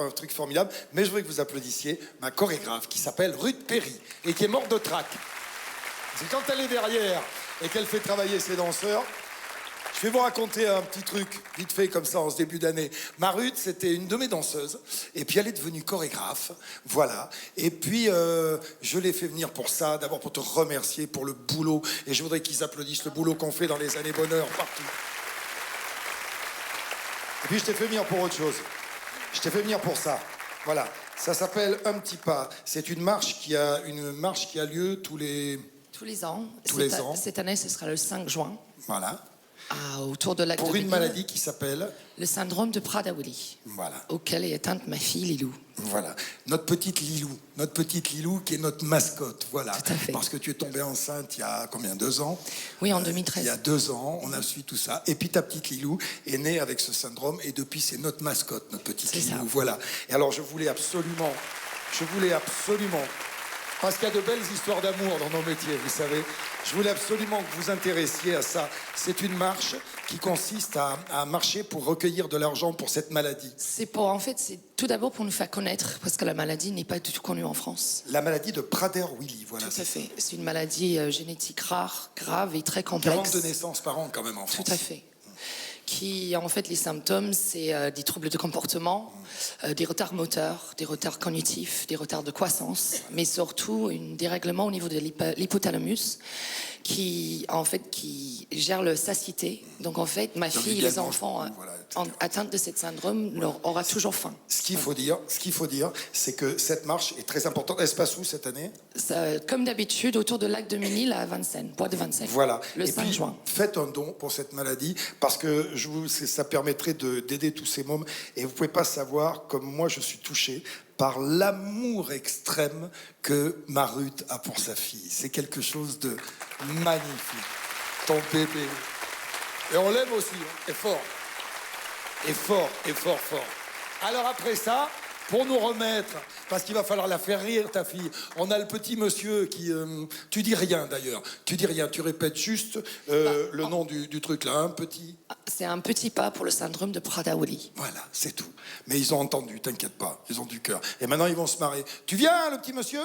un truc formidable, mais je voudrais que vous applaudissiez ma chorégraphe qui s'appelle Ruth Perry et qui est morte de trac. C'est quand elle est derrière et qu'elle fait travailler ses danseurs. Je vais vous raconter un petit truc, vite fait, comme ça, en ce début d'année. Ma Ruth, c'était une de mes danseuses, et puis elle est devenue chorégraphe, voilà. Et puis, je l'ai fait venir pour ça, d'abord pour te remercier pour le boulot, et je voudrais qu'ils applaudissent le boulot qu'on fait dans les années bonheur, partout. Et puis, je t'ai fait venir pour autre chose. Je t'ai fait venir pour ça, voilà. Ça s'appelle Un petit pas. C'est une marche qui a lieu tous les ans. Cette année, ce sera le 5 juin. Voilà. Autour de lac pour de une Ménil, maladie qui s'appelle le syndrome de Prader-Willi, voilà. auquel est atteinte ma fille Lilou. Voilà, notre petite Lilou qui est notre mascotte, voilà. Tout à fait. Parce que tu es tombée enceinte il y a combien, 2 ans? Oui, en 2013. Il y a 2 ans, on a su tout ça. Et puis ta petite Lilou est née avec ce syndrome et depuis c'est notre mascotte, notre petite Lilou. Ça. Voilà. Et alors je voulais absolument, parce qu'il y a de belles histoires d'amour dans nos métiers, vous savez. Je voulais absolument que vous vous intéressiez à ça. C'est une marche qui consiste à marcher pour recueillir de l'argent pour cette maladie. C'est tout d'abord pour nous faire connaître, parce que la maladie n'est pas du tout connue en France. La maladie de Prader-Willi, voilà. Tout à fait. C'est une maladie génétique rare, grave et très complexe. 42 naissances par an quand même en France. Tout à fait. Qui, en fait, les symptômes, c'est des troubles de comportement, des retards moteurs, des retards cognitifs, des retards de croissance, mais surtout un dérèglement au niveau de l'hypothalamus qui gère le satiété. Donc, en fait, ma fille et les enfants atteints de ce syndrome aura toujours faim. Ce qu'il faut dire, c'est que cette marche est très importante. Elle se passe où cette année? Comme d'habitude, autour de lac de Ménil à Vincennes, bois de Vincennes. Voilà. Le 5 juin. Faites un don pour cette maladie parce que ça permettrait d'aider tous ces mômes. Et vous pouvez pas savoir comme moi je suis touché par l'amour extrême que ma Ruth a pour sa fille. C'est quelque chose de magnifique. Ton bébé. Et on l'aime aussi, hein. Et fort. Et fort, et fort, fort. Alors après ça, pour nous remettre, parce qu'il va falloir la faire rire, ta fille, on a le petit monsieur qui... tu dis rien d'ailleurs, tu répètes juste le nom du truc là, un petit... C'est un petit pas pour le syndrome de Prader-Willi. Voilà, c'est tout. Mais ils ont entendu, t'inquiète pas, ils ont du cœur. Et maintenant ils vont se marrer. Tu viens, le petit monsieur ?